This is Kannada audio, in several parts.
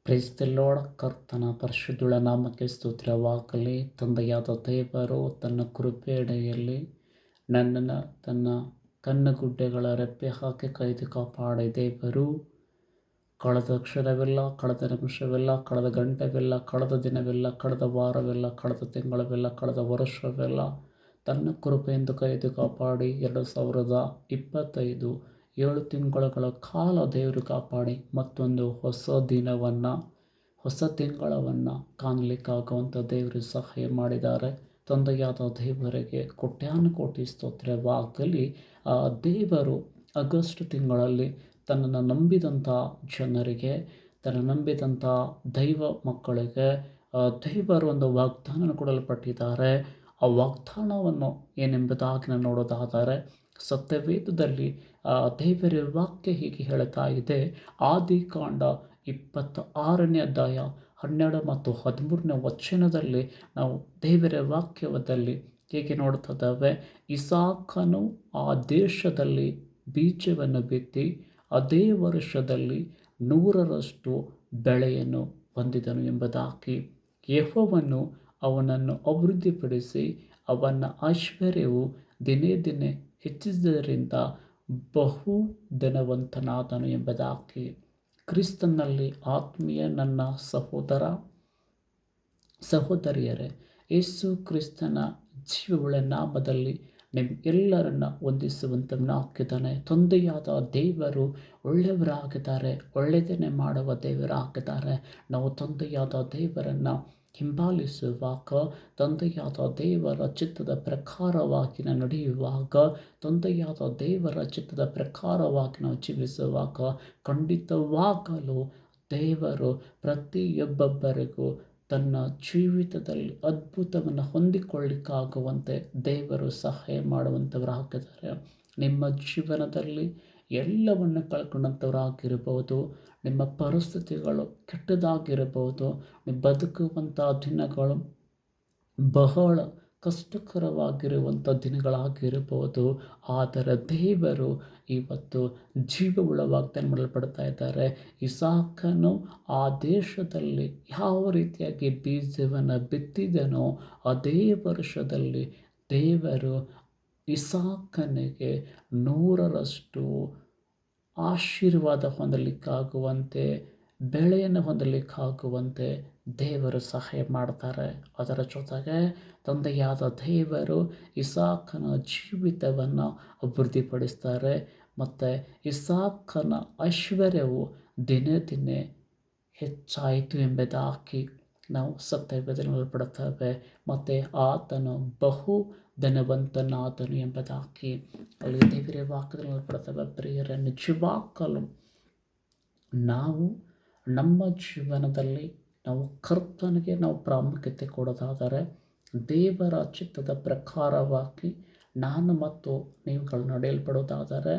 Price the lord. ಕರ್ತನ ಪರಿಶುದ್ಧುಳ ನಾಮಕ್ಕೆ ಸ್ತೋತ್ರವಾಗಲಿ. ತಂದೆಯಾದ ದೇವರು ತನ್ನ ಕೃಪೆಯಡೆಯಲ್ಲಿ ನನ್ನನ್ನು ತನ್ನ ಕಣ್ಣುಗುಡ್ಡೆಗಳ ರೆಪ್ಪೆ ಹಾಕಿ ಕೈದು ಕಾಪಾಡಿ ದೇವರು ಕಳೆದ ಕ್ಷಣವೆಲ್ಲ, ಕಳೆದ ನಿಮಿಷವೆಲ್ಲ, ಕಳೆದ ಗಂಟೆವೆಲ್ಲ, ಕಳೆದ ದಿನವೆಲ್ಲ, ಕಳೆದ ವಾರವೆಲ್ಲ, ಕಳೆದ ತಿಂಗಳವೆಲ್ಲ, ಕಳೆದ ವರ್ಷವೆಲ್ಲ ತನ್ನ ಕೃಪೆಯಿಂದ ಕೈದು ಕಾಪಾಡಿ 2025 7 ತಿಂಗಳುಗಳ ಕಾಲ ದೇವರು ಕಾಪಾಡಿ ಮತ್ತೊಂದು ಹೊಸ ದಿನವನ್ನು, ಹೊಸ ತಿಂಗಳವನ್ನು ಕಾಣಲಿಕ್ಕಾಗುವಂಥ ದೇವರು ಸಹಾಯ ಮಾಡಿದ್ದಾರೆ. ತಂದೆಯಾದ ದೇವರಿಗೆ ಕೋಟ್ಯಾನುಕೋಟಿ ಸ್ತೋತ್ರವಾಗಲಿ. ಆ ದೇವರು ಆಗಸ್ಟ್ ತಿಂಗಳಲ್ಲಿ ತನ್ನನ್ನು ನಂಬಿದಂಥ ಜನರಿಗೆ, ತನ್ನ ನಂಬಿದಂಥ ದೈವ ಮಕ್ಕಳಿಗೆ ದೇವರು ಒಂದು ವಾಗ್ದಾನ ಕೊಡಲ್ಪಟ್ಟಿದ್ದಾರೆ. ಆ ವಾಗ್ದಾನವನ್ನು ಏನೆಂಬುದಾಗಿ ನಾವು ನೋಡೋದಾದರೆ, ಸತ್ಯವೇದದಲ್ಲಿ ದೇವರ ವಾಕ್ಯ ಹೀಗೆ ಹೇಳ್ತಾ ಇದೆ. ಆದಿಕಾಂಡ 26ನೇ ಅಧ್ಯಾಯ 12 ಮತ್ತು 13ನೇ ವಚನದಲ್ಲಿ ನಾವು ದೇವರ ವಾಕ್ಯದಲ್ಲಿ ಹೀಗೆ ನೋಡ್ತಿದ್ದೇವೆ. ಇಸಾಕನು ಆ ದೇಶದಲ್ಲಿ ಬೀಜವನ್ನು ಬಿತ್ತಿ ಅದೇ ವರ್ಷದಲ್ಲಿ 100ರಷ್ಟು ಬೆಳೆಯನ್ನು ಹೊಂದಿದನು ಎಂಬುದಾಗಿ. ಯೆಹೋವನು ಅವನನ್ನು ಅಭಿವೃದ್ಧಿಪಡಿಸಿ ಅವನ ಐಶ್ವರ್ಯವು ದಿನೇ ದಿನೇ ಹೆಚ್ಚಿಸಿದ್ದರಿಂದ ಬಹು ಧನವಂತನಾದನು ಎಂಬುದಾಗಿ. ಕ್ರಿಸ್ತನಲ್ಲಿ ಆತ್ಮೀಯ ನನ್ನ ಸಹೋದರ ಸಹೋದರಿಯರೇ, ಯೇಸು ಕ್ರಿಸ್ತನ ಜೀವವುಳ್ಳ ನಾಮದಲ್ಲಿ ನಿಮ್ಮೆಲ್ಲರನ್ನ ವಂದಿಸುವಂತವನಾಗಿದ್ದಾನೆ. ತಂದೆಯಾದ ದೇವರು ಒಳ್ಳೆಯವರಾಗಿದ್ದಾರೆ, ಒಳ್ಳೆಯದನ್ನೇ ಮಾಡುವ ದೇವರಾಗಿದ್ದಾರೆ. ನಾವು ತಂದೆಯಾದ ದೇವರನ್ನು ಹಿಂಬಾಲಿಸುವಾಗ, ತಂದೆಯಾದ ದೇವರ ಚಿತ್ತದ ಪ್ರಕಾರವಾಗಿ ನಾವು ನಡೆಯುವಾಗ, ತಂದೆಯಾದ ದೇವರ ಚಿತ್ತದ ಪ್ರಕಾರವಾಗಿ ನಾವು ಜೀವಿಸುವಾಗ ಖಂಡಿತವಾಗಲೂ ದೇವರು ಪ್ರತಿಯೊಬ್ಬೊಬ್ಬರಿಗೂ ತನ್ನ ಜೀವಿತದಲ್ಲಿ ಅದ್ಭುತವನ್ನು ಹೊಂದಿಕೊಳ್ಳಿಕ್ಕಾಗುವಂತೆ ದೇವರು ಸಹಾಯ ಮಾಡುವಂಥವರಾಗಿದ್ದಾರೆ. ನಿಮ್ಮ ಜೀವನದಲ್ಲಿ ಎಲ್ಲವನ್ನು ಕಳ್ಕೊಂಡಂಥವರಾಗಿರ್ಬೋದು, ನಿಮ್ಮ ಪರಿಸ್ಥಿತಿಗಳು ಕೆಟ್ಟದಾಗಿರಬಹುದು, ನೀವು ಬದುಕುವಂಥ ದಿನಗಳು ಬಹಳ ಕಷ್ಟಕರವಾಗಿರುವಂಥ ದಿನಗಳಾಗಿರಬಹುದು. ಆದರೆ ದೇವರು ಇವತ್ತು ಜೀವವುಳ್ಳ ವಾಗ್ದಾನ ಮಾಡಲ್ಪಡ್ತಾ ಇದ್ದಾರೆ. ಇಸಾಕನು ಆ ದೇಶದಲ್ಲಿ ಯಾವ ರೀತಿಯಾಗಿ ಬೀಜವನ್ನು ಬಿತ್ತಿದನೋ ಅದೇ ವರ್ಷದಲ್ಲಿ ದೇವರು ಇಸಾಕನಿಗೆ 100ರಷ್ಟು ಆಶೀರ್ವಾದ ಹೊಂದಲಿಕ್ಕಾಗುವಂತೆ, ಬೆಳೆಯನ್ನು ಹೊಂದಲಿಕ್ಕಾಗುವಂತೆ ದೇವರು ಸಹಾಯ ಮಾಡ್ತಾರೆ. ಅದರ ಜೊತೆಗೆ ತಂದೆಯಾದ ದೇವರು ಇಸಾಕನ ಜೀವಿತವನ್ನು ಅಭಿವೃದ್ಧಿಪಡಿಸ್ತಾರೆ. ಮತ್ತು ಇಸಾಕನ ಐಶ್ವರ್ಯವು ದಿನೇ ದಿನೇ ಹೆಚ್ಚಾಯಿತು ಎಂಬುದಾಗಿ ನಾವು ಸತ್ಯವೇದದಲ್ಲಿ ನೋಡಲ್ಪಡುತ್ತೇವೆ. ಮತ್ತು ಆತನು ಬಹು ಧನವಂತನಾದನು ಎಂಬುದಾಗಿ ಅಲ್ಲಿ ದೇವರ ವಾಕ್ಯದಲ್ಲಿ ನೋಡಲ್ಪಡುತ್ತೇವೆ. ಪ್ರಿಯರೇ, ನಿಜವಾಗಲೂ ನಾವು ನಮ್ಮ ಜೀವನದಲ್ಲಿ ನಾವು ಕರ್ತನಿಗೆ ನಾವು ಪ್ರಾಮುಖ್ಯತೆ ಕೊಡೋದಾದರೆ, ದೇವರ ಚಿತ್ತದ ಪ್ರಕಾರವಾಗಿ ನಾನು ಮತ್ತು ನೀವುಗಳು ನಡೆಯಲ್ಪಡೋದಾದರೆ,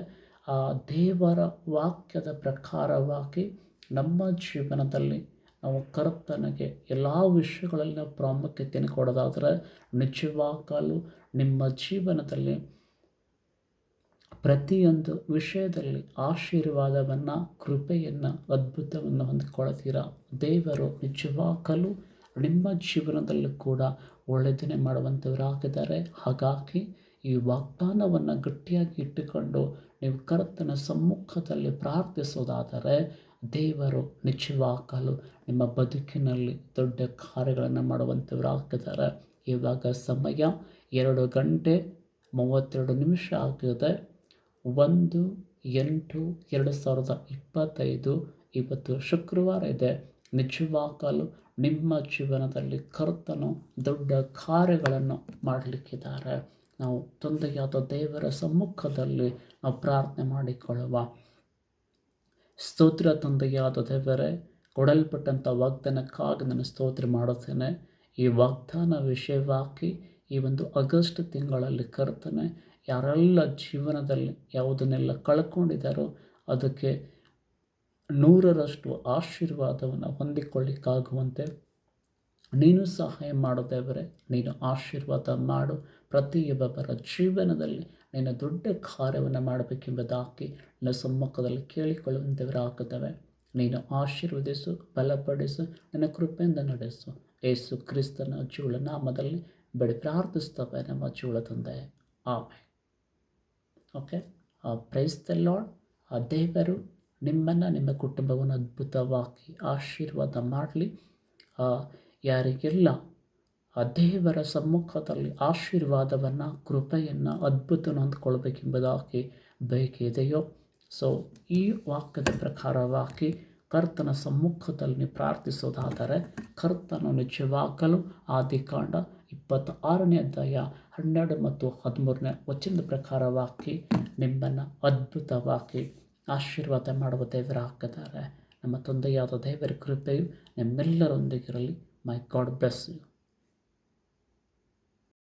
ಆ ದೇವರ ವಾಕ್ಯದ ಪ್ರಕಾರವಾಗಿ ನಮ್ಮ ಜೀವನದಲ್ಲಿ ನಾವು ಕರ್ತನಿಗೆ ಎಲ್ಲ ವಿಷಯಗಳಲ್ಲಿ ನಾವು ಪ್ರಾಮುಖ್ಯತೆಯನ್ನು ಕೊಡೋದಾದರೆ, ನಿಜವಾಗಲೂ ನಿಮ್ಮ ಜೀವನದಲ್ಲಿ ಪ್ರತಿಯೊಂದು ವಿಷಯದಲ್ಲಿ ಆಶೀರ್ವಾದವನ್ನು, ಕೃಪೆಯನ್ನು, ಅದ್ಭುತವನ್ನು ಹೊಂದಿಕೊಳ್ಳುತ್ತೀರಾ. ದೇವರು ನಿಜವಾಗಲೂ ನಿಮ್ಮ ಜೀವನದಲ್ಲೂ ಕೂಡ ಒಳ್ಳೆಯದನ್ನೇ ಮಾಡುವಂಥವರಾಗಿದ್ದಾರೆ. ಹಾಗಾಗಿ ಈ ವಾಗ್ದಾನವನ್ನು ಗಟ್ಟಿಯಾಗಿ ಇಟ್ಟುಕೊಂಡು ನೀವು ಕರ್ತನ ಸಮ್ಮುಖದಲ್ಲಿ ಪ್ರಾರ್ಥಿಸೋದಾದರೆ ದೇವರು ನಿಜವಾಗಲೂ ನಿಮ್ಮ ಬದುಕಿನಲ್ಲಿ ದೊಡ್ಡ ಕಾರ್ಯಗಳನ್ನು ಮಾಡುವಂಥವರಾಗಿದ್ದಾರೆ. ಇವಾಗ ಸಮಯ 2:32 ಆಗಿದೆ. 1/8/2025 ಇವತ್ತು ಶುಕ್ರವಾರ ಇದೆ. ನಿಜವಾಗಲೂ ನಿಮ್ಮ ಜೀವನದಲ್ಲಿ ಕರ್ತನು ದೊಡ್ಡ ಕಾರ್ಯಗಳನ್ನು ಮಾಡಲಿಕ್ಕಿದ್ದಾರೆ. ನಾವು ತಂದೆಯಾದ ದೇವರ ಸಮ್ಮುಖದಲ್ಲಿ ನಾವು ಪ್ರಾರ್ಥನೆ ಮಾಡಿಕೊಳ್ಳುವ. ಸ್ತೋತ್ರ ತಂದೆಯಾದ ದೇವರೇ, ಕೊಡಲ್ಪಟ್ಟಂಥ ವಾಗ್ದಾನಕ್ಕಾಗಿ ನಾನು ಸ್ತೋತ್ರ ಮಾಡುತ್ತೇನೆ. ಈ ವಾಗ್ದಾನ ವಿಷಯವಾಗಿ ಈ ಒಂದು ಆಗಸ್ಟ್ ತಿಂಗಳಲ್ಲಿ ಕರ್ತನೆ, ಯಾರೆಲ್ಲ ಜೀವನದಲ್ಲಿ ಯಾವುದನ್ನೆಲ್ಲ ಕಳ್ಕೊಂಡಿದ್ದಾರೋ ಅದಕ್ಕೆ 100ರಷ್ಟು ಆಶೀರ್ವಾದವನ್ನು ಹೊಂದಿಕೊಳ್ಳಿಕ್ಕಾಗುವಂತೆ ನೀನು ಸಹಾಯ ಮಾಡು ದೇವರೇ. ನೀನು ಆಶೀರ್ವಾದ ಮಾಡು. ಪ್ರತಿಯೊಬ್ಬರ ಜೀವನದಲ್ಲಿ ನೀನು ದೊಡ್ಡ ಕಾರ್ಯವನ್ನು ಮಾಡಬೇಕೆಂಬುದಾಗಿ ನನ್ನ ಸಮ್ಮುಖದಲ್ಲಿ ಕೇಳಿಕೊಳ್ಳುವಂಥವರಾಗುತ್ತವೆ. ನೀನು ಆಶೀರ್ವದಿಸು, ಬಲಪಡಿಸು, ನಿನ್ನ ಕೃಪೆಯಿಂದ ನಡೆಸು. ಯೇಸು ಕ್ರಿಸ್ತನ ಜೀವಳ ನಾಮದಲ್ಲಿ ಬೇಡಿ ಪ್ರಾರ್ಥಿಸ್ತವೆ ನಮ್ಮ ಜೀವಳ ತಂದೆ. ಆಮೇಲೆ ಓಕೆ, ಪ್ರೈಸ್ ದ ಲಾರ್ಡ್. ದೇವರು ನಿಮ್ಮನ್ನು, ನಿಮ್ಮ ಕುಟುಂಬವನ್ನು ಅದ್ಭುತವಾಗಿ ಆಶೀರ್ವಾದ ಮಾಡಲಿ. ಯಾರಿಗೆಲ್ಲ ದೇವರ ಸಮ್ಮುಖದಲ್ಲಿ ಆಶೀರ್ವಾದವನ್ನು, ಕೃಪೆಯನ್ನು, ಅದ್ಭುತವನ್ನು ಹೊಂದ್ಕೊಳ್ಬೇಕೆಂಬುದಾಗಿ ಬಯಕೆ ಇದೆಯೋ, ಸೊ ಈ ವಾಕ್ಯದ ಪ್ರಕಾರವಾಗಿ ಕರ್ತನ ಸಮ್ಮುಖದಲ್ಲಿ ನೀವು ಪ್ರಾರ್ಥಿಸೋದಾದರೆ ಕರ್ತನು ನಿಜವಾಗಲೂ ಆದಿಕಾಂಡ 26ನೇ ಅಧ್ಯಾಯ 12 ಮತ್ತು 13ನೇ ವಚನದ ಪ್ರಕಾರವಾಗಿ ನಿಮ್ಮನ್ನು ಅದ್ಭುತವಾಗಿ ಆಶೀರ್ವಾದ ಮಾಡುವ ದೇವರಾಗಿದ್ದಾರೆ. ನಮ್ಮ ತಂದೆಯಾದ ದೇವರ ಕೃಪೆಯು ನಿಮ್ಮೆಲ್ಲರೊಂದಿಗಿರಲಿ. ಮೈ ಗಾಡ್ ಬ್ಲೆಸ್ ಯು.